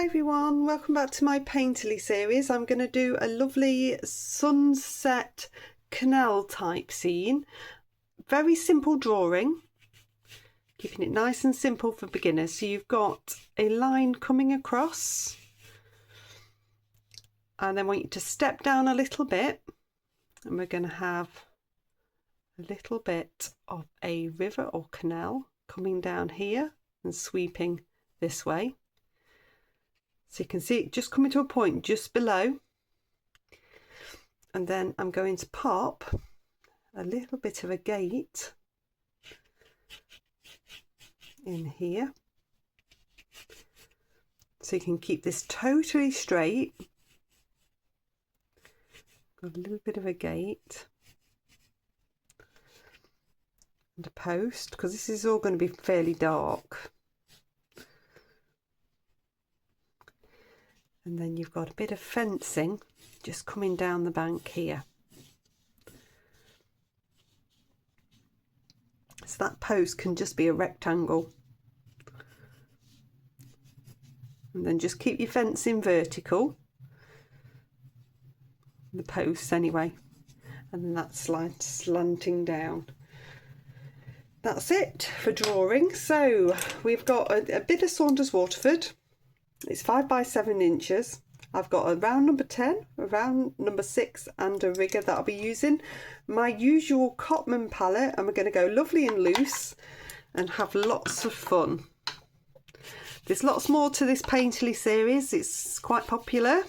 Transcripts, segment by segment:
Hi everyone, welcome back to my Painterly series. I'm going to do a lovely sunset canal type scene. Very simple drawing, keeping it nice and simple for beginners. So you've got a line coming across and then I want you to step down a little bit and we're going to have a little bit of a river or canal coming down here and sweeping this way. So you can see it just coming to a point just below, and then I'm going to pop a little bit of a gate in here so you can keep this totally straight. Got a little bit of a gate and a post, because this is all going to be fairly dark. And then you've got a bit of fencing just coming down the bank here. So that post can just be a rectangle. And then just keep your fencing vertical. The posts anyway. And then that's slanting down. That's it for drawing. So we've got a bit of Saunders Waterford. It's 5 by 7 inches. I've got a round number 10, a round number 6 and a rigger that I'll be using. My usual Cotman palette, and we're going to go lovely and loose and have lots of fun. There's lots more to this Painterly series. It's quite popular.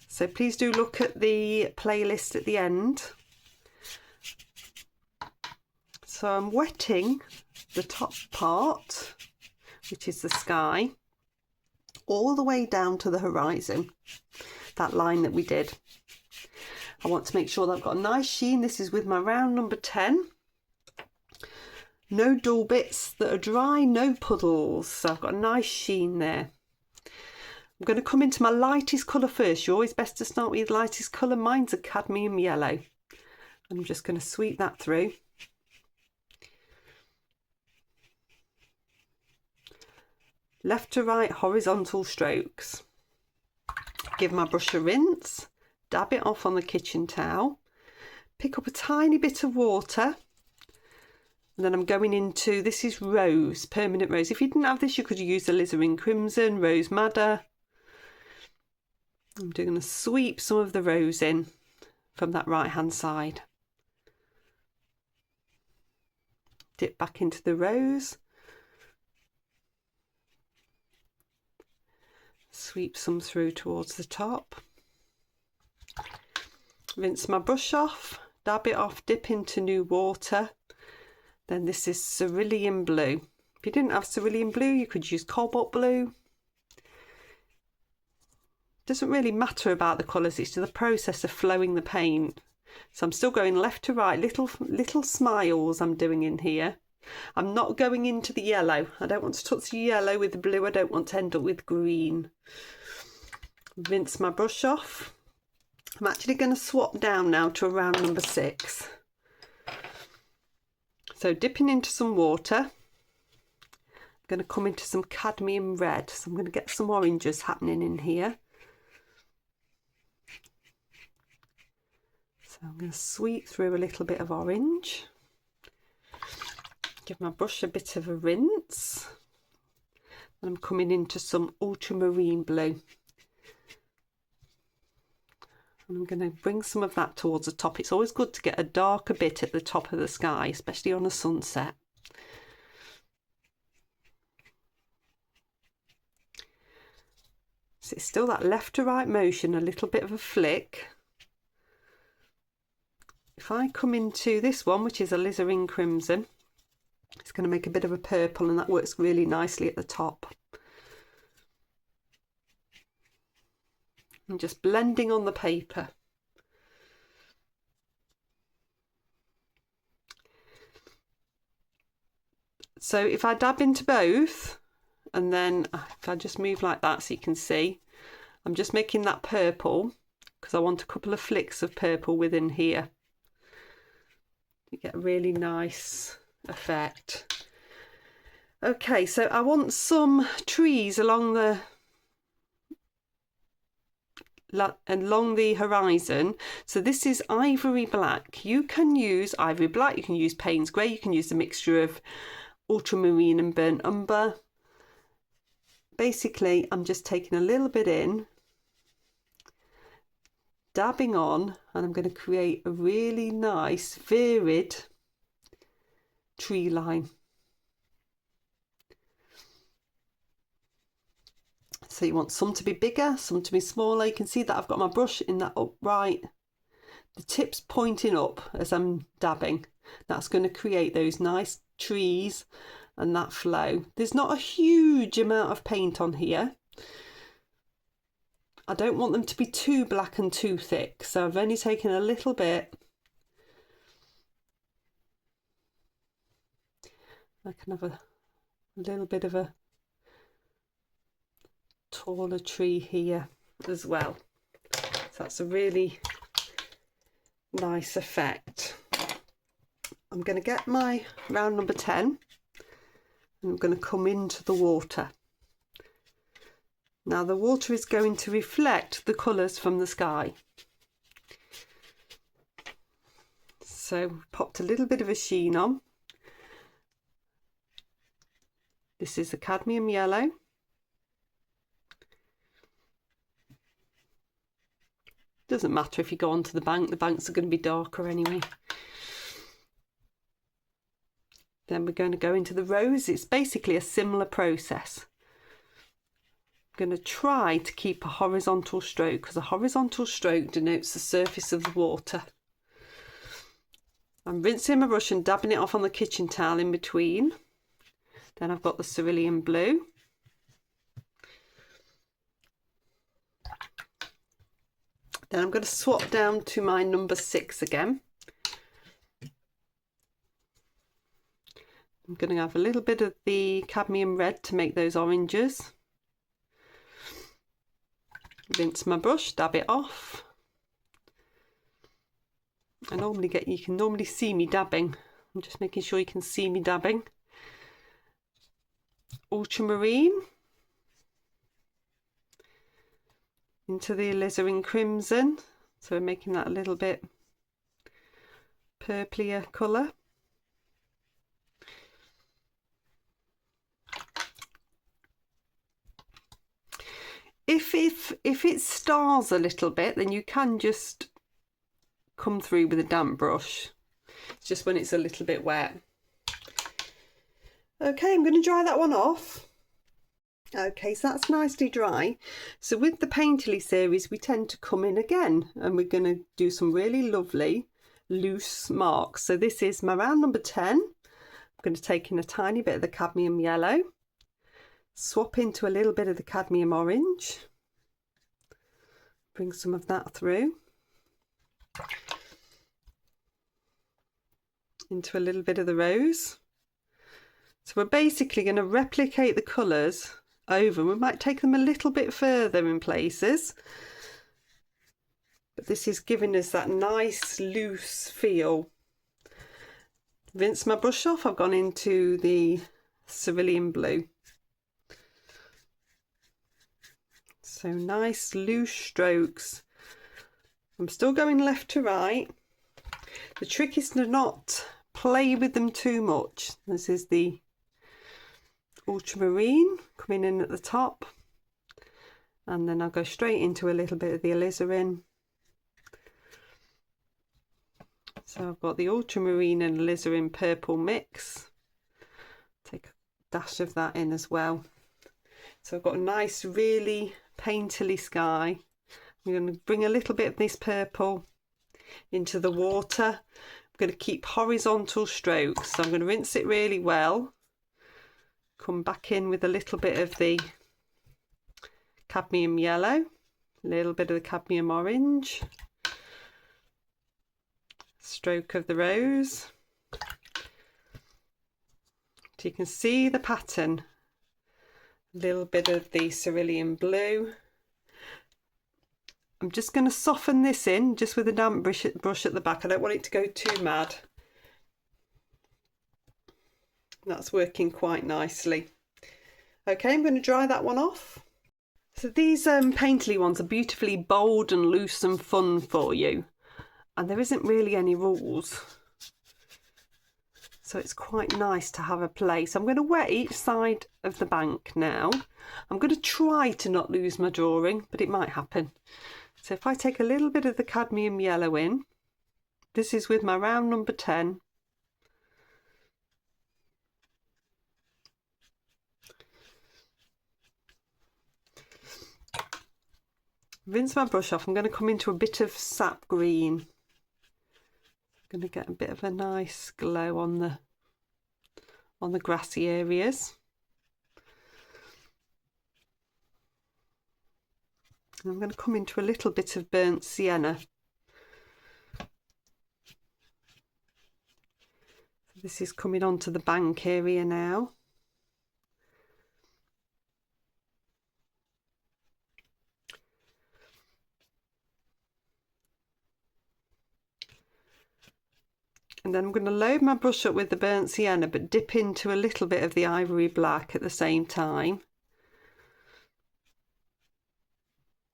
So please do look at the playlist at the end. So I'm wetting the top part, which is the sky, all the way down to the horizon, that line that we did. I want to make sure that I've got a nice sheen. This is with my round number 10. No dull bits that are dry, no puddles. So I've got a nice sheen there. I'm going to come into my lightest colour first. You're always best to start with lightest colour. Mine's a cadmium yellow. I'm just going to sweep that through. Left to right horizontal strokes. Give my brush a rinse, dab it off on the kitchen towel, pick up a tiny bit of water, and then I'm going into, this is rose, permanent rose. If you didn't have this, you could use alizarin crimson, rose madder. I'm going to sweep some of the rose in from that right hand side. Dip back into the rose. Sweep some through towards the top. Rinse my brush off, dab it off, dip into new water. Then this is cerulean blue. If you didn't have cerulean blue, you could use cobalt blue. Doesn't really matter about the colours, it's the process of flowing the paint. So I'm still going left to right, little smiles I'm doing in here. I'm not going into the yellow. I don't want to touch the yellow with the blue. I don't want to end up with green. Rinse my brush off. I'm actually going to swap down now to a round number 6. So dipping into some water. I'm going to come into some cadmium red. So I'm going to get some oranges happening in here. So I'm going to sweep through a little bit of orange. Give my brush a bit of a rinse, and I'm coming into some ultramarine blue, and I'm going to bring some of that towards the top. It's always good to get a darker bit at the top of the sky, especially on a sunset. So it's still that left to right motion, a little bit of a flick. If I come into this one, which is alizarin crimson, it's going to make a bit of a purple, and that works really nicely at the top. I'm just blending on the paper. So if I dab into both, and then if I just move like that so you can see, I'm just making that purple because I want a couple of flicks of purple within here. You get a really nice effect. Okay, so I want some trees along the along the horizon. So this is ivory black. You can use ivory black, you can use Payne's grey, you can use a mixture of ultramarine and burnt umber. Basically, I'm just taking a little bit in, dabbing on, and I'm going to create a really nice varied tree line. So you want some to be bigger, some to be smaller. You can see that I've got my brush in that upright, the tips pointing up as I'm dabbing. That's going to create those nice trees and that flow. There's not a huge amount of paint on here. I don't want them to be too black and too thick, so I've only taken a little bit. I can have a little bit of a taller tree here as well. So that's a really nice effect. I'm going to get my round number 10 and I'm going to come into the water. Now the water is going to reflect the colours from the sky. So popped a little bit of a sheen on. This is the cadmium yellow. Doesn't matter if you go onto the banks are going to be darker anyway. Then we're going to go into the rose. It's basically a similar process. I'm going to try to keep a horizontal stroke because a horizontal stroke denotes the surface of the water. I'm rinsing my brush and dabbing it off on the kitchen towel in between. Then I've got the cerulean blue. Then I'm going to swap down to my number 6 again. I'm going to have a little bit of the cadmium red to make those oranges. Rinse my brush, dab it off. You can normally see me dabbing. I'm just making sure you can see me dabbing. Ultramarine into the alizarin crimson, so we're making that a little bit purplier colour. If it stars a little bit, then you can just come through with a damp brush. It's just when it's a little bit wet. Okay, I'm going to dry that one off. Okay, so that's nicely dry. So with the Painterly series, we tend to come in again and we're going to do some really lovely loose marks. So this is my round number 10. I'm going to take in a tiny bit of the cadmium yellow, swap into a little bit of the cadmium orange, bring some of that through, into a little bit of the rose. So we're basically going to replicate the colours over. We might take them a little bit further in places, but this is giving us that nice loose feel. Rinse my brush off. I've gone into the cerulean blue. So nice loose strokes. I'm still going left to right. The trick is to not play with them too much. This is the ultramarine coming in at the top, and then I'll go straight into a little bit of the alizarin. So I've got the ultramarine and alizarin purple mix. Take a dash of that in as well. So I've got a nice really painterly sky. I'm going to bring a little bit of this purple into the water. I'm going to keep horizontal strokes. So I'm going to rinse it really well. Come back in with a little bit of the cadmium yellow, a little bit of the cadmium orange, stroke of the rose. So you can see the pattern. A little bit of the cerulean blue. I'm just going to soften this in just with a damp brush at the back. I don't want it to go too mad. That's working quite nicely. Okay, I'm going to dry that one off. So these painterly ones are beautifully bold and loose and fun for you, and there isn't really any rules, so it's quite nice to have a play. So I'm going to wet each side of the bank now. I'm going to try to not lose my drawing, but it might happen. So if I take a little bit of the cadmium yellow in, this is with my round number 10. Rinse my brush off. I'm going to come into a bit of sap green. I'm going to get a bit of a nice glow on the grassy areas. And I'm going to come into a little bit of burnt sienna. This is coming onto the bank area now. And then I'm going to load my brush up with the burnt sienna, but dip into a little bit of the ivory black at the same time.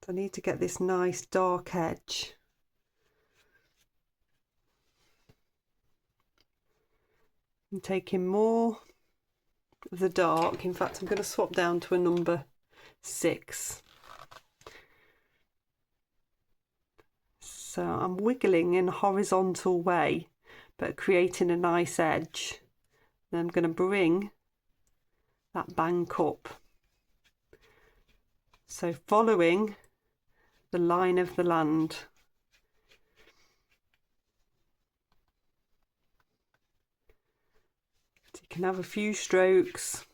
So I need to get this nice dark edge. I'm taking more of the dark. In fact, I'm going to swap down to a number 6. So I'm wiggling in a horizontal way, but creating a nice edge. Then I'm going to bring that bank up. So following the line of the land. So you can have a few strokes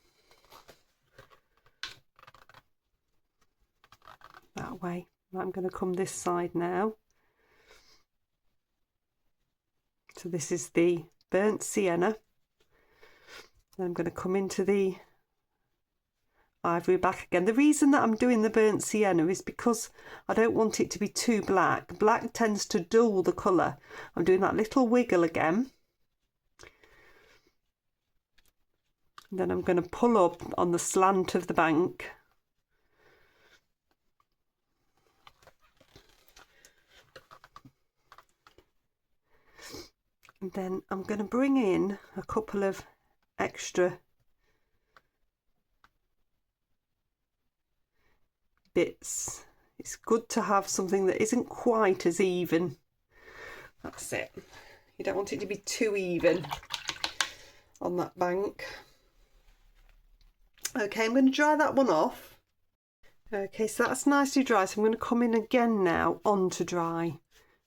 that way. I'm going to come this side now. So this is the burnt sienna. Then I'm going to come into the ivory black again. The reason that I'm doing the burnt sienna is because I don't want it to be too black. Black tends to dull the colour. I'm doing that little wiggle again. And then I'm going to pull up on the slant of the bank. And then I'm going to bring in a couple of extra bits. It's good to have something that isn't quite as even. That's it. You don't want it to be too even on that bank. Okay, I'm going to dry that one off. Okay, so that's nicely dry. So I'm going to come in again now on to dry.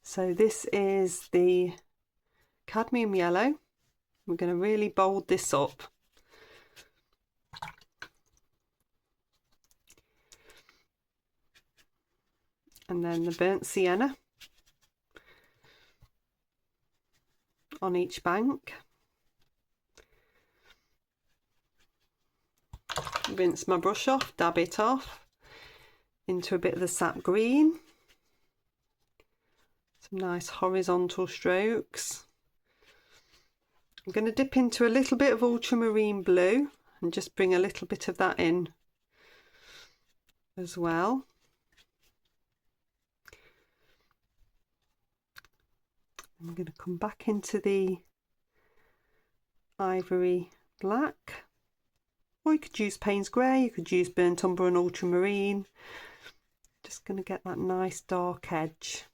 So this is the cadmium yellow. We're going to really bold this up. And then the burnt sienna on each bank. Rinse my brush off, dab it off into a bit of the sap green. Some nice horizontal strokes. I'm going to dip into a little bit of ultramarine blue and just bring a little bit of that in as well. I'm going to come back into the ivory black, or you could use Payne's grey, you could use burnt umber and ultramarine. Just going to get that nice dark edge.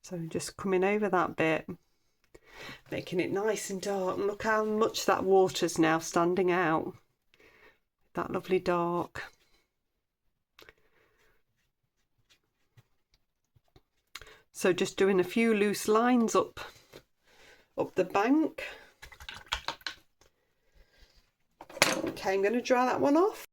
So just coming over that bit, making it nice and dark. And look how much that water's now standing out. That lovely dark. So just doing a few loose lines up the bank. Okay, I'm going to dry that one off.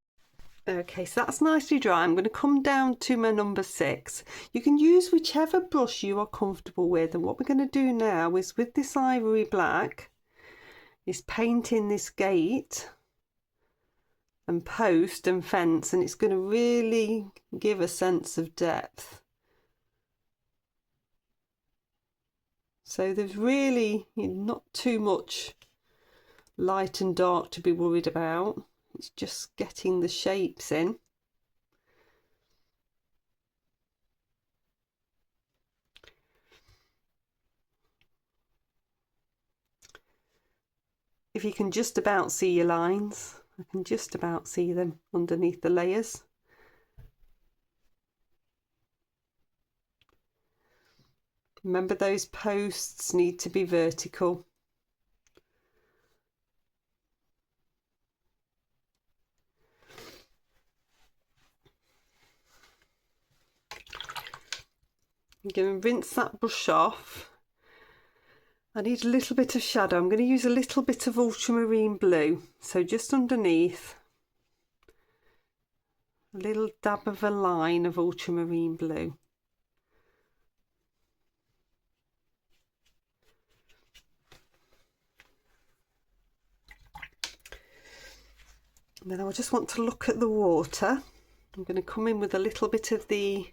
Okay, so that's nicely dry. I'm going to come down to my number 6. You can use whichever brush you are comfortable with, and what we're going to do now is with this ivory black is paint in this gate and post and fence, and it's going to really give a sense of depth. So there's really not too much light and dark to be worried about. It's just getting the shapes in. If you can just about see your lines, I can just about see them underneath the layers. Remember, those posts need to be vertical. I'm going to rinse that brush off. I need a little bit of shadow. I'm going to use a little bit of ultramarine blue. So just underneath, a little dab of a line of ultramarine blue. And then I just want to look at the water. I'm going to come in with a little bit of the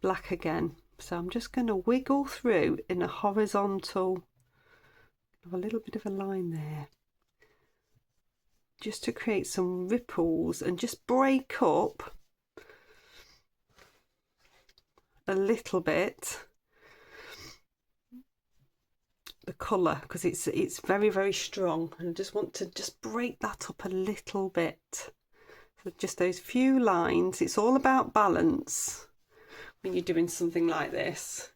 black again. So I'm just going to wiggle through in a horizontal, a little bit of a line there, just to create some ripples and just break up a little bit the colour, because it's very, very strong, and I just want to just break that up a little bit. So just those few lines. It's all about balance when you're doing something like this.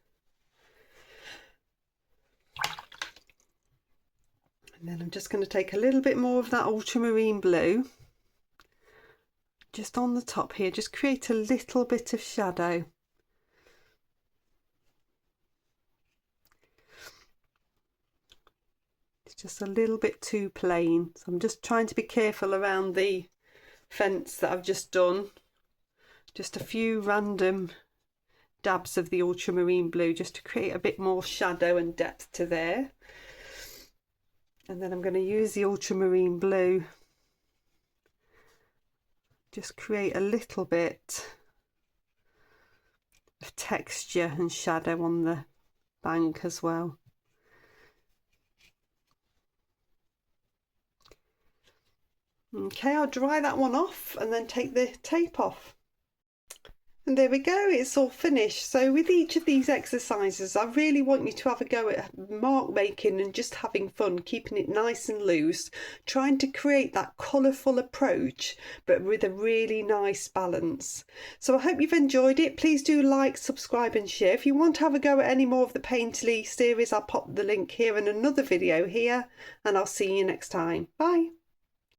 And then I'm just going to take a little bit more of that ultramarine blue just on the top here, just create a little bit of shadow. It's just a little bit too plain, so I'm just trying to be careful around the fence that I've just done. Just a few random dabs of the ultramarine blue just to create a bit more shadow and depth to there. And then I'm going to use the ultramarine blue, just create a little bit of texture and shadow on the bank as well. Okay, I'll dry that one off and then take the tape off. And there we go, it's all finished. So with each of these exercises, I really want you to have a go at mark making and just having fun, keeping it nice and loose, trying to create that colourful approach, but with a really nice balance. So I hope you've enjoyed it. Please do like, subscribe and share. If you want to have a go at any more of the Painterly series, I'll pop the link here in another video here, and I'll see you next time. Bye.